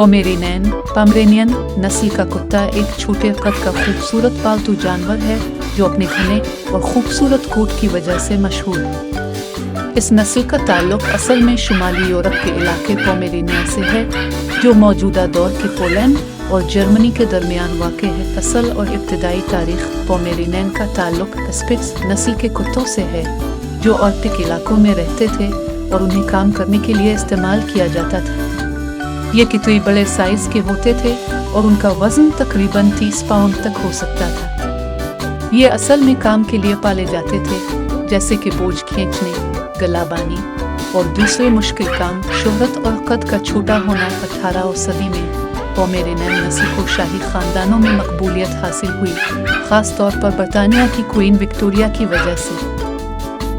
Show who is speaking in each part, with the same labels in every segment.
Speaker 1: Pomeranian नस्ल का कुत्ता एक छोटे कद का खूबसूरत पालतू जानवर है जो अपने घने और खूबसूरत कोट की वजह से मशहूर है। इस नस्ल का ताल्लुक असल में शुमाली यूरोप के इलाके पोमेरेनिया से है जो मौजूदा दौर के पोलैंड और जर्मनी के दरमियान वाक़ है। असल और इब्तदाई तारीख पोमेरेनियन का ताल्लुक स्पिट्ज नस्ल के कुत्तों से है जो आर्कटिक इलाकों में रहते थे और उन्हें काम करने के लिए इस्तेमाल किया जाता था। ये कुत्ते बड़े साइज के होते थे और उनका वजन तकरीबन 30 पाउंड तक हो सकता था। ये असल में काम के लिए पाले जाते थे जैसे कि बोझ खींचने, गलाबानी और दूसरे मुश्किल काम। शोहरत और कद का छोटा होना 18वीं सदी में पोमेरेनियन नस्ल को शाही खानदानों में मकबूलियत हासिल हुई, ख़ास तौर पर बरतानिया की क्वीन विक्टोरिया की वजह से।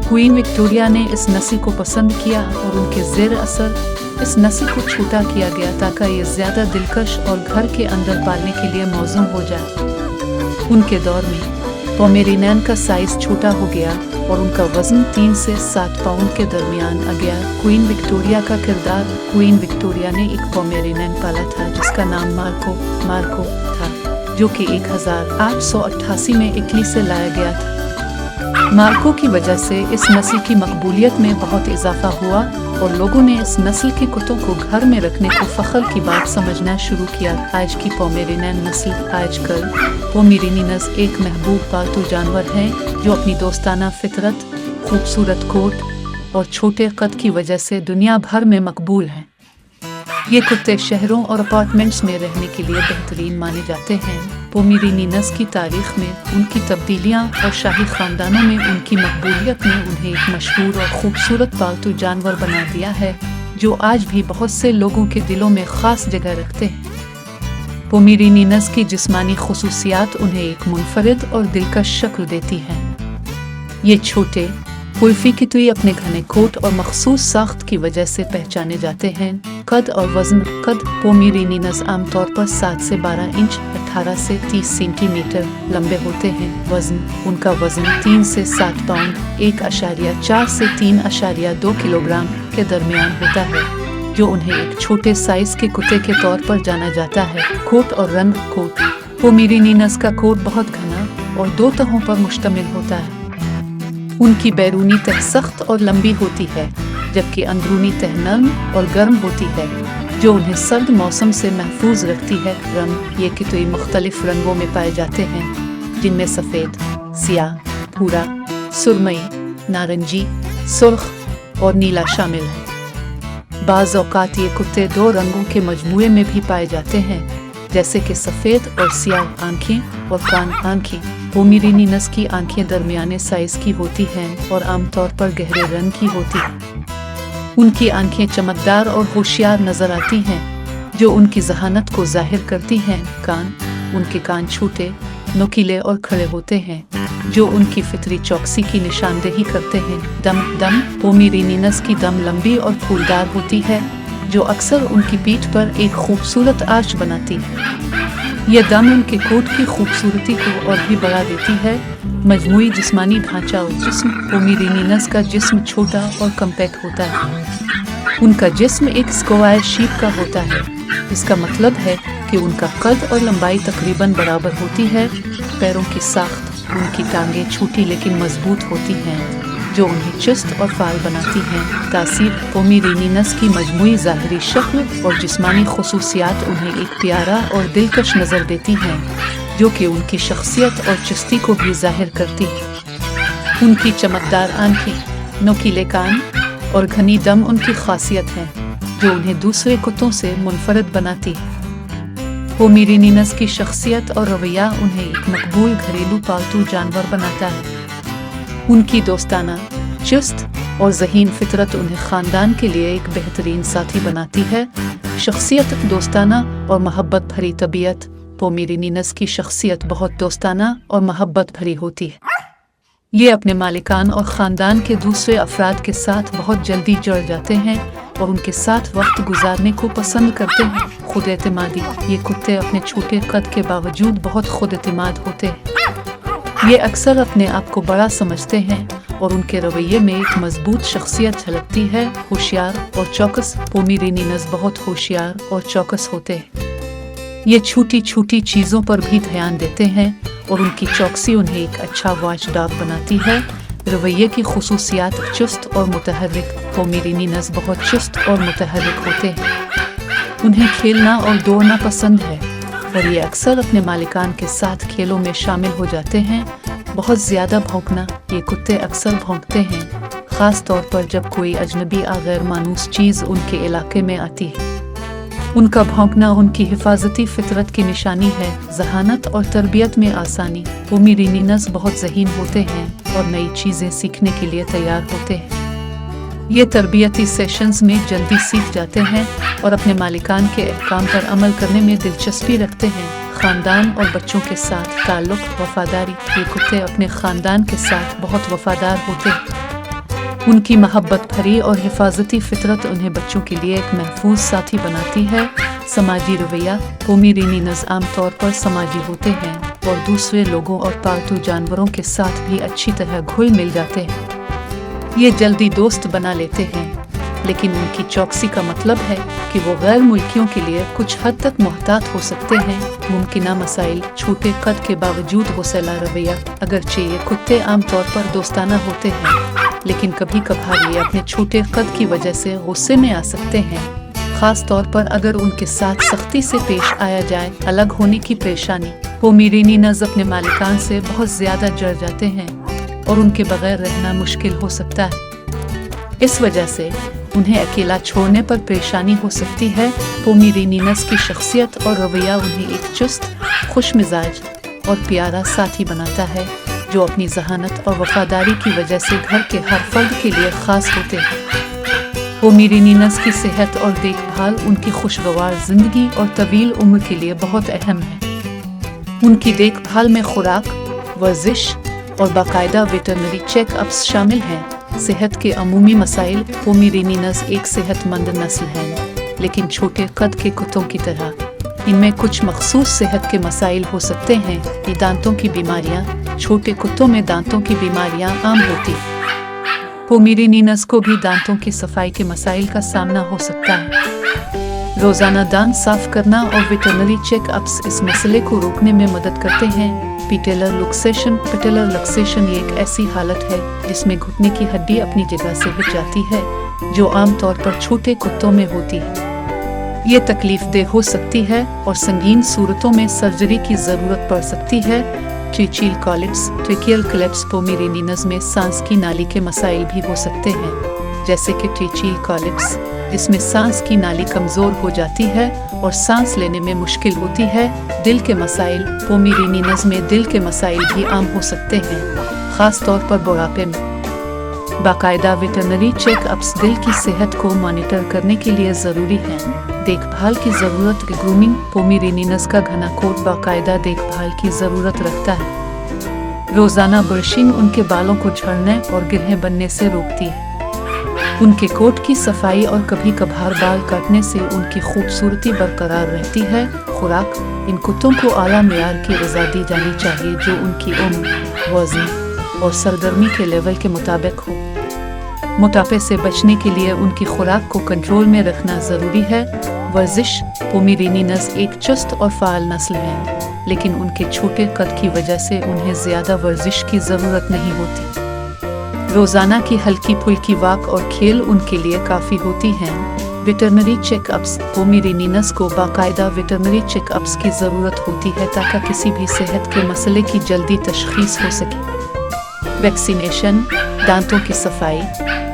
Speaker 1: क्वीन विक्टोरिया ने इस नस्ल को पसंद किया और उनके ज़ेर असर इस नस्ल को छोटा किया गया ताकि ये ज़्यादा दिलकश और घर के अंदर पालने के लिए मौजूद हो जाए। उनके दौर में पोमेरेनियन का साइज़ छोटा हो गया और उनका वज़न 3 से 7 पाउंड के दरमियान आ गया। क्वीन विक्टोरिया का किरदार। क्वीन विक्टोरिया ने एक पोमेरेनियन पाला था जिसका नाम मार्को था जो कि 1888 में इटली से लाया गया था। मार्को की वजह से इस नस्ल की मकबूलियत में बहुत इजाफा हुआ और लोगों ने इस नस्ल के कुत्तों को घर में रखने को फ़ख्र की बात समझना शुरू किया। आज की पोमेरेनियन नस्ल आजकल पोमेरेनियंस एक महबूब पालतू जानवर है जो अपनी दोस्ताना फितरत, खूबसूरत कोट और छोटे कद की वजह से दुनिया भर में मकबूल हैं। ये कुत्ते शहरों और अपार्टमेंट्स में रहने के लिए बेहतरीन माने जाते हैं। पोमेरेनियंस की तारीख में उनकी तब्दीलियाँ और शाही खानदानों में उनकी मकबूलियत ने उन्हें एक मशहूर और खूबसूरत पालतू जानवर बना दिया है जो आज भी बहुत से लोगों के दिलों में ख़ास जगह रखते हैं। पोमेरेनियंस की जिस्मानी खुसूसियात उन्हें एक मुनफरिद और दिलकश शक्ल देती हैं। ये छोटे कुल्फी कुत्ते अपने घने कोट और मखसूस साख्त की वजह से पहचाने जाते हैं। कद और वज़न। कद पोमेरेनियंस आमतौर पर 7 से 12 इंच 18 से 30 सेंटीमीटर लंबे होते हैं। वज़न। उनका वज़न 3 से 7 पाउंड 1.4 से 3.2 किलोग्राम के दरमियान होता है जो उन्हें एक छोटे साइज़ के कुत्ते के तौर पर जाना जाता है। कोट और रंग। कोट। पोमेरेनियंस का कोट बहुत घना और 2 तहों पर मुश्तमिल होता है। उनकी बैरूनी तह सख्त और लंबी होती है जबकि अंदरूनी तह नरम और गर्म होती है जो उन्हें सर्द मौसम से महफूज रखती है। रंग। ये कुत्ते मुख्तलिफ रंगों में पाए जाते हैं जिनमें सफ़ेद, सियाह, भूरा, सुरमई, नारंगी, सुर्ख और नीला शामिल है। बाज़ औक़ात ये कुत्ते 2 रंगों के मजमूए में भी पाए जाते हैं जैसे कि सफ़ेद और सियाह आँखें और कान। आँखें। पोमेरेनियंस की आँखें दरमियाने साइज़ की होती हैं और आमतौर पर गहरे रंग की होती हैं। उनकी आँखें चमकदार और होशियार नज़र आती हैं जो उनकी ज़हानत को ज़ाहिर करती हैं। कान। उनके कान छोटे, नुकीले और खड़े होते हैं जो उनकी फितरी चौकसी की निशानदेही करते हैं। दम। पोमेरेनियंस की दम लंबी और फूलदार होती है जो अक्सर उनकी पीठ पर एक खूबसूरत आर्च बनाती है। यह दम उनके कोट की खूबसूरती को और भी बढ़ा देती है। मजमूई जिस्मानी ढांचा और जिस्म। पोमेरेनियंस का जिस्म छोटा और कम्पैक्ट होता है। उनका जिस्म एक स्क्वायर शेप का होता है। इसका मतलब है कि उनका कद और लंबाई तकरीबन बराबर होती है। पैरों की साख्त। उनकी टांगें छोटी लेकिन मजबूत होती हैं जो उन्हें चुस्त और फाल बनाती हैं। तासीर। पोमेरेनियंस की मजमूई ज़ाहिरी शक्ल और जिस्मानी खुसूसियात उन्हें एक प्यारा और दिलकश नज़र देती हैं जो कि उनकी शख्सियत और चुस्ती को भी ज़ाहिर करती है। उनकी चमकदार आँखें, नुकीले कान और घनी दम उनकी खासियत है जो उन्हें दूसरे कुत्तों से मुनफरद बनाती है। पोमेरेनियंस की शख्सियत और रवैया उन्हें एक मकबूल घरेलू पालतू जानवर बनाता है। उनकी दोस्ताना, चुस्त और ज़हीन फितरत उन्हें ख़ानदान के लिए एक बेहतरीन साथी बनाती है। शख्सियत। दोस्ताना और मोहब्बत भरी तबीयत। पोमेरेनियंस की शख्सियत बहुत दोस्ताना और मोहब्बत भरी होती है। ये अपने मालिकान और ख़ानदान के दूसरे अफराद के साथ बहुत जल्दी जुड़ जाते हैं और उनके साथ वक्त गुजारने को पसंद करते हैं। खुद एतमादी। ये कुत्ते अपने छोटे कद के बावजूद बहुत खुद एतमाद होते हैं। ये अक्सर अपने आप को बड़ा समझते हैं और उनके रवैये में एक मजबूत शख्सियत झलकती है। होशियार और चौकस। पोमेरेनियंस बहुत होशियार और चौकस होते हैं। ये छोटी छोटी चीज़ों पर भी ध्यान देते हैं और उनकी चौकसी उन्हें एक अच्छा वॉचडॉग बनाती है। रवैये की खुसूसियात चुस्त और मुतहर्रिक। पोमेरेनियंस बहुत चुस्त और मुतहर्रिक होते हैं। उन्हें खेलना और दौड़ना पसंद है और ये अक्सर अपने मालिकान के साथ खेलों में शामिल हो जाते हैं। बहुत ज़्यादा भौंकना। ये कुत्ते अक्सर भौंकते हैं, ख़ास तौर पर जब कोई अजनबी या गैर मानूस चीज़ उनके इलाके में आती है। उनका भौंकना उनकी हिफाजती फितरत की निशानी है। ज़हानत और तरबियत में आसानी। पोमेरेनियंस बहुत ज़हीन होते हैं और नई चीज़ें सीखने के लिए तैयार होते हैं। ये तरबियती सेशंस में जल्दी सीख जाते हैं और अपने मालिकान के अहकाम पर अमल करने में दिलचस्पी रखते हैं। ख़ानदान और बच्चों के साथ ताल्लुक़। वफ़ादारी। ये कुत्ते अपने ख़ानदान के साथ बहुत वफ़ादार होते हैं। उनकी मोहब्बत भरी और हिफाजती फितरत उन्हें बच्चों के लिए एक महफूज साथी बनाती है। समाजी रवैया। पोमेरेनियंस आमतौर पर समाजी होते हैं और दूसरे लोगों और पालतू जानवरों के साथ भी अच्छी तरह घुल मिल जाते हैं। ये जल्दी दोस्त बना लेते हैं, लेकिन उनकी चौकसी का मतलब है कि वो गैर मुल्कियों के लिए कुछ हद तक मोहतात हो सकते हैं। मुमकिना मसाइल। छोटे कद के बावजूद हौसला रवैया। अगरचे ये कुत्ते आमतौर पर दोस्ताना होते हैं, लेकिन कभी कभार ये अपने छोटे कद की वजह से गुस्से में आ सकते हैं, ख़ास तौर पर अगर उनके साथ सख्ती से पेश आया जाए। अलग होने की परेशानी। पोमेरेनियंस अपने मालिकान से बहुत ज़्यादा जड़ जाते हैं और उनके बगैर रहना मुश्किल हो सकता है। इस वजह से उन्हें अकेला छोड़ने पर परेशानी हो सकती है। पोमेरेनियंस की शख्सियत और रवैया उन्हें एक चुस्त, खुश मिजाज और प्यारा साथी बनाता है, जो अपनी ज़हानत और वफादारी की वजह से घर के हर फर्द के लिए ख़ास होते हैं। पोमेरेनियंस की सेहत और देखभाल उनकी खुशगवार ज़िंदगी और तवील उम्र के लिए बहुत अहम है। उनकी देखभाल में खुराक, वर्जिश और बाकायदा वेटरनरी चेकअप्स शामिल हैं। सेहत के अमूमी मसाइल। पोमेरेनियंस एक सेहतमंद नस्ल है, लेकिन छोटे कद के कुत्तों की तरह इनमें कुछ मखसूस सेहत के मसाइल हो सकते हैं। ये दांतों की बीमारियां। छोटे कुत्तों में दांतों की बीमारियां आम होती हैं। पोमेरेनियंस को भी दांतों की सफाई के मसाइल का सामना हो सकता है। रोज़ाना दांत साफ करना और वेटरनरी चेकअप्स इस मसले को रोकने में मदद करते हैं। पैटेलर लुक्सेशन। पैटेलर लुक्सेशन ये एक ऐसी हालत है जिसमें घुटने की हड्डी अपनी जगह से हिट जाती है, जो आमतौर पर छोटे कुत्तों में होती है। ये तकलीफदेह हो सकती है और संगीन सूरतों में सर्जरी की ज़रूरत पड़ सकती है। ट्रेचियल कॉलिप्स। ट्रेकियल कॉलिप्स। पोमेरेनियंस में सांस की नाली के मसाइल भी हो सकते हैं, जैसे कि ट्रेचियल कॉलिप्स, जिसमें सांस की नाली कमज़ोर हो जाती है और सांस लेने में मुश्किल होती है। दिल के मसाइल। पोमेरेनियंस में दिल के मसाइल भी आम हो सकते हैं, ख़ास तौर पर बुढ़ापे में। बाकायदा वेटरनरी चेकअप्स दिल की सेहत को मॉनिटर करने के लिए ज़रूरी हैं। देखभाल की ज़रूरत। ग्रूमिंग। पोमेरेनियंस का घना कोट बाकायदा देखभाल की ज़रूरत रखता है। रोज़ाना ब्रशिंग उनके बालों को झड़ने और गिरहें बनने से रोकती है। उनके कोट की सफाई और कभी कभार बाल काटने से उनकी खूबसूरती बरकरार रहती है। खुराक। इन कुत्तों को आला मेयार की ग़िज़ा दी जानी चाहिए, जो उनकी उम्र, वज़न और सरगर्मी के लेवल के मुताबिक हो। मोटापे से बचने के लिए उनकी खुराक को कंट्रोल में रखना ज़रूरी है। वर्जिश। पोमेरेनियंस एक चुस्त और फ़ाल नस्ल है, लेकिन उनके छोटे कद की वजह से उन्हें ज़्यादा वर्जिश की ज़रूरत नहीं होती। रोज़ाना की हल्की फुल्की वॉक और खेल उनके लिए काफ़ी होती हैं। Veterinary checkups. पोमेरेनियंस को बाकायदा वेटरनरी चेकअप्स की ज़रूरत होती है ताकि किसी भी सेहत के मसले की जल्दी तशख़ीस हो सके। वैक्सीनेशन, दांतों की सफाई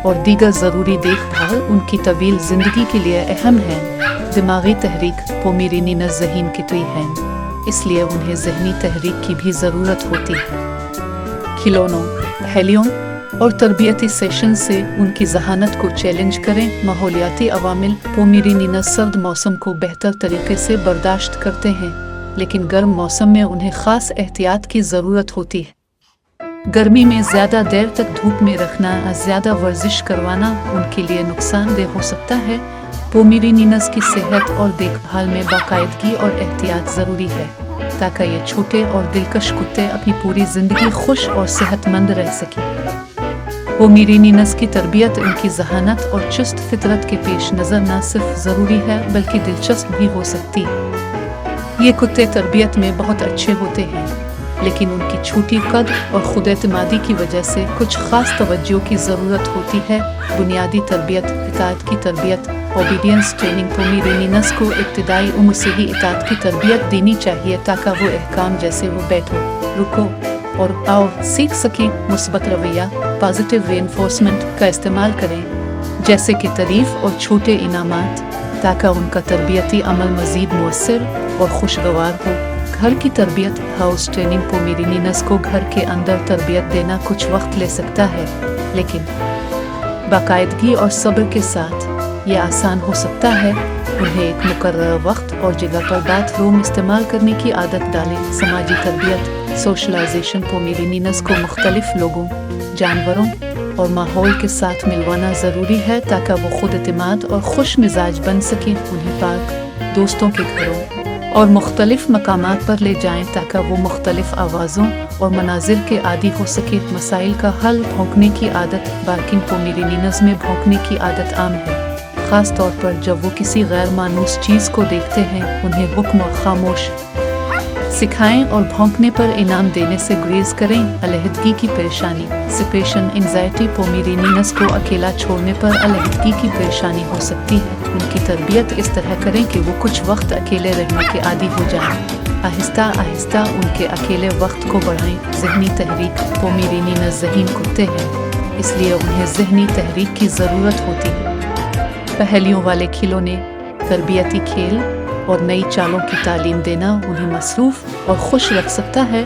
Speaker 1: और दीगर ज़रूरी देखभाल उनकी तवील ज़िंदगी के लिए अहम है। दिमागी तहरीक। पोमेरेनियंस ज़हीन कितवी हैं, इसलिए उन्हें ज़हनी तहरीक की भी ज़रूरत होती है। खिलौनों, पहेलियों और तरबियती सेशन से उनकी ज़हानत को चैलेंज करें। माहौलियाती अवामिल। पोमेरेनियंस सर्द मौसम को बेहतर तरीके से बर्दाश्त करते हैं, लेकिन गर्म मौसम में उन्हें ख़ास एहतियात की ज़रूरत होती है। गर्मी में ज़्यादा देर तक धूप में रखना या ज़्यादा वर्जिश करवाना उनके लिए नुकसानदेह हो सकता है। पोमेरेनियंस की सेहत और देखभाल में बाकायदगी और एहतियात ज़रूरी है, ताकि ये छोटे और दिलकश कुत्ते अपनी पूरी ज़िंदगी खुश और सेहतमंद रह सकें। पोमेरेनियंस की तरबियत इनकी जहानत और चुस्त फितरत के पेश नज़र न सिर्फ ज़रूरी है बल्कि दिलचस्प भी हो सकती है। ये कुत्ते तरबियत में बहुत अच्छे होते हैं, लेकिन उनकी छोटी कद और खुद-एतमादी की वजह से कुछ ख़ास तवज्जो की ज़रूरत होती है। बुनियादी तरबियत, इताअत की तरबियत, ओबीडियंस ट्रेनिंग। पोमेरेनियंस को इब्तिदाई उम्र से ही इताअत की तरबियत देनी चाहिए ताकि वो अहकाम जैसे वो बैठो, रुको और आओ सीख सकें। मुस्बत रवैया, पॉजिटिव रेनफोर्समेंट का इस्तेमाल करें, जैसे कि तारीफ़ और छोटे इनामात, ताकि उनका तरबियती अमल मज़ीद मुअस्सर और खुशगवार हो। घर की तरबियत, हाउस ट्रेनिंग। पोमेरेनियंस को घर के अंदर तरबियत देना कुछ वक्त ले सकता है, लेकिन बाकायदगी और सब्र के साथ ये आसान हो सकता है। उन्हें एक मुकर्रर वक्त और जगह पर बाथरूम इस्तेमाल करने की आदत डालें। समाजी तरबियत, सोशलाइजेशन। पोमेरेनियंस को मुख्तलिफ लोगों, जानवरों और माहौल के साथ मिलवाना ज़रूरी है ताकि वो खुद एतमाद और खुश मिजाज बन सकें। उन्हें पार्क, दोस्तों के घरों और मुख्तलिफ मकामात पर ले जाएं ताकि वो मुख्तलिफ आवाज़ों और मनाजिर के आदी हो सके। मसाइल का हल। भौंकने की आदत, बार्किंग। पोमेरेनियंस में भौंकने की आदत आम है, ख़ास तौर पर जब वो किसी गैर मानूस चीज़ को देखते हैं। उन्हें हुक्म और खामोश सिखाएं और भौंकने पर इनाम देने से गुरेज करें। अलहदगी की परेशानी, सेपरेशन एंजाइटी। पोमेरेनियंस को अकेला छोड़ने पर अलहदगी की परेशानी हो सकती है। उनकी तरबियत इस तरह करें कि वो कुछ वक्त अकेले रहने के आदी हो जाएं। आहिस्ता आहिस्ता उनके अकेले वक्त को बढ़ाएं। ज़हनी तहरीक। पोमेरेनियंस ज़हीन कुत्ते हैं, इसलिए उन्हें ज़हनी तहरीक की ज़रूरत होती है। पहेलियों वाले खिलौने, तरबियती खेल और नई चालों की तालीम देना उन्हें मसरूफ़ और खुश रख सकता है।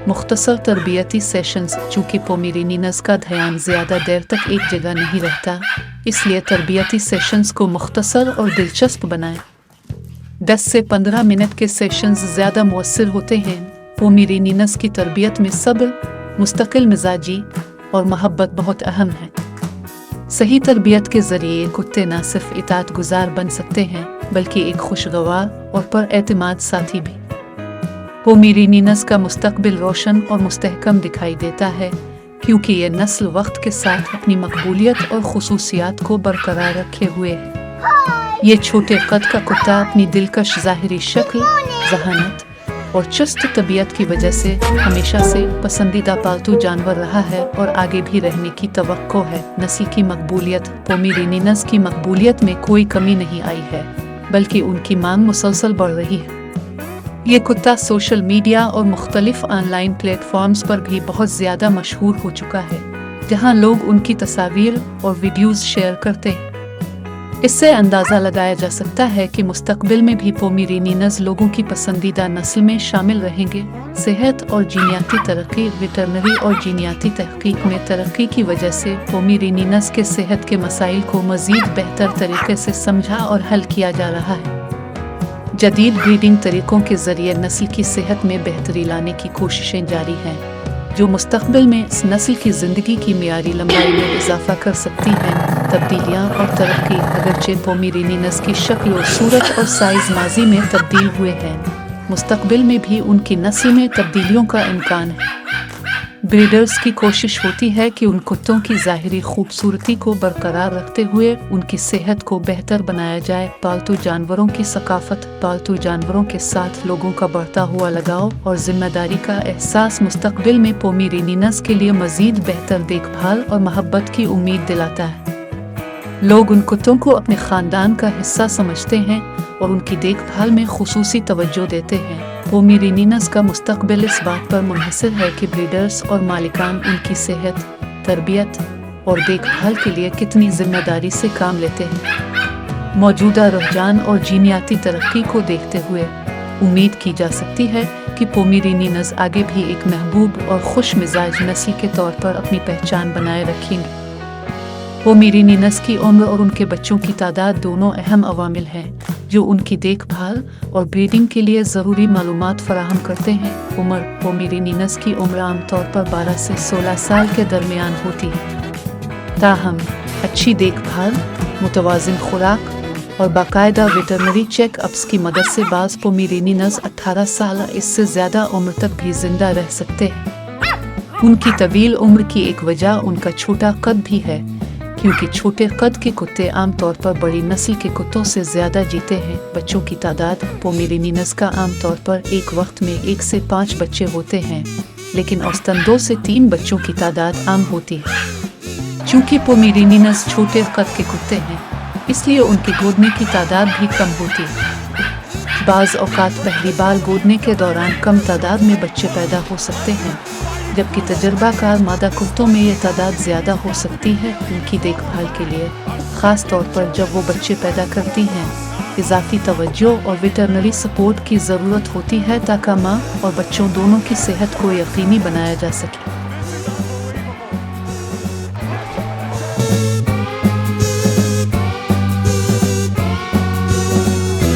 Speaker 1: मुख्तसर तरबियती सेशंस। चूँकि पोमेरेनियंस का ध्यान ज़्यादा देर तक एक जगह नहीं रहता, इसलिए तरबियती सेशंस को मुख्तसर और दिलचस्प बनाएं। 10 से 15 मिनट के सेशंस ज़्यादा मुअस्सर होते हैं। पोमेरेनियंस की तरबियत में सब्र, मुस्तकिल मिजाजी और मोहब्बत बहुत अहम है। सही तरबियत के ज़रिए कुत्ते न सिर्फ इताअत गुजार बन सकते हैं बल्कि एक खुशगवार और पर-एतमाद साथी भी। पोमेरेनियंस का मुस्तकबिल रोशन और मुस्तहकम दिखाई देता है क्योंकि ये नस्ल वक्त के साथ अपनी मकबूलियत और खुसूसियात को बरकरार रखे हुए है। ये छोटे कद का कुत्ता अपनी दिलकश ज़ाहिरी शक्ल, जहानत और चुस्त तबीयत की वजह से हमेशा से पसंदीदा पालतू जानवर रहा है और आगे भी रहने की तवक्को है। नस्ल की मकबूलियत। पोमेरेनियंस की मकबूलियत में कोई कमी नहीं आई है, बल्कि उनकी मांग मुसलसल बढ़ रही है। ये कुत्ता सोशल मीडिया और मुख्तलिफ ऑनलाइन प्लेटफॉर्म्स पर भी बहुत ज़्यादा मशहूर हो चुका है, जहां लोग उनकी तस्वीर और वीडियोज़ शेयर करते हैं। इससे अंदाज़ा लगाया जा सकता है कि मुस्तकबिल में भी पोमेरेनियंस लोगों की पसंदीदा नस्ल में शामिल रहेंगे। सेहत और जीनियाती तरक्की। वेटरनरी और जीनियाती तहकीक में तरक्की की वजह से पोमेरेनियंस के सेहत के मसाइल को मज़ीद बेहतर तरीके से समझा और हल किया जा रहा है। जदीद ब्रीडिंग तरीक़ों के ज़रिए नस्ल की सेहत में बेहतरी लाने की कोशिशें जारी हैं, जो मुस्तकबिल में इस नस्ल की ज़िंदगी की मियारी लंबाई में इजाफा कर सकती हैं। तब्दीलियाँ और तरक्की। अगरचे पोमेरेनियंस की शक्ल और सूरत और साइज़ माजी में तब्दील हुए हैं, मुस्तकबिल में भी उनकी नस्ल में तब्दीलियों का इम्कान है। ब्रीडर्स की कोशिश होती है कि उन कुत्तों की ज़ाहिरी खूबसूरती को बरकरार रखते हुए उनकी सेहत को बेहतर बनाया जाए। पालतू जानवरों की सकाफत। पालतू जानवरों के साथ लोगों का बढ़ता हुआ लगाव और जिम्मेदारी का एहसास मुस्तकबिल में पोमेरेनियंस के लिए मज़ीद बेहतर देखभाल और मोहब्बत की उम्मीद दिलाता है। लोग उन कुत्तों को अपने ख़ानदान का हिस्सा समझते हैं और उनकी देखभाल में खुसूसी तवज्जो देते हैं। पोमेरेनियंस का मुस्तकबिल इस बात पर मुनहसर है कि ब्रीडर्स और मालिकान उनकी सेहत, तरबियत और देखभाल के लिए कितनी जिम्मेदारी से काम लेते हैं। मौजूदा रुझान और जीनियाती तरक्की को देखते हुए उम्मीद की जा सकती है कि पोमेरेनियंस आगे भी एक महबूब और खुश मिजाज नस्ल के तौर पर अपनी पहचान बनाए रखेंगे। पोमेरेनियंस की उम्र और उनके बच्चों की तादाद दोनों अहम अवामिल हैं जो उनकी देखभाल और ब्रीडिंग के लिए ज़रूरी मालूमात फराहम करते हैं। उम्र। पोमेरेनियंस की उम्र आमतौर पर 12 से 16 साल के दरमियान होती है। ताहम अच्छी देखभाल, मुतवाज़िन खुराक और बाकायदा वेटरनरी चेकअप्स की मदद से बाज़ पोमेरेनियंस 18 साल इससे ज़्यादा उम्र तक भी ज़िंदा रह सकते हैं। उनकी तवील उम्र की एक वजह उनका छोटा कद भी है, क्योंकि छोटे कद के कुत्ते आमतौर पर बड़ी नस्ल के कुत्तों से ज्यादा जीते हैं। बच्चों की तादाद पोमेरेनियंस का आमतौर पर एक वक्त में 1 से 5 बच्चे होते हैं, लेकिन औसतन 2 से 3 बच्चों की तादाद आम होती है। चूंकि पोमेरेनियंस छोटे कद के कुत्ते हैं, इसलिए उनके गोदने की तादाद भी कम होती है। बाज़ औक़ात पहली बार गोदने के दौरान कम तादाद में बच्चे पैदा हो सकते हैं, जबकि तजर्बाकार मादा कुत्तों में ये तादाद ज़्यादा हो सकती है। उनकी देखभाल के लिए, ख़ास तौर पर जब वो बच्चे पैदा करती हैं, इजाफी तवज्जो और वेटरनरी सपोर्ट की ज़रूरत होती है ताकि माँ और बच्चों दोनों की सेहत को यकीनी बनाया जा सके।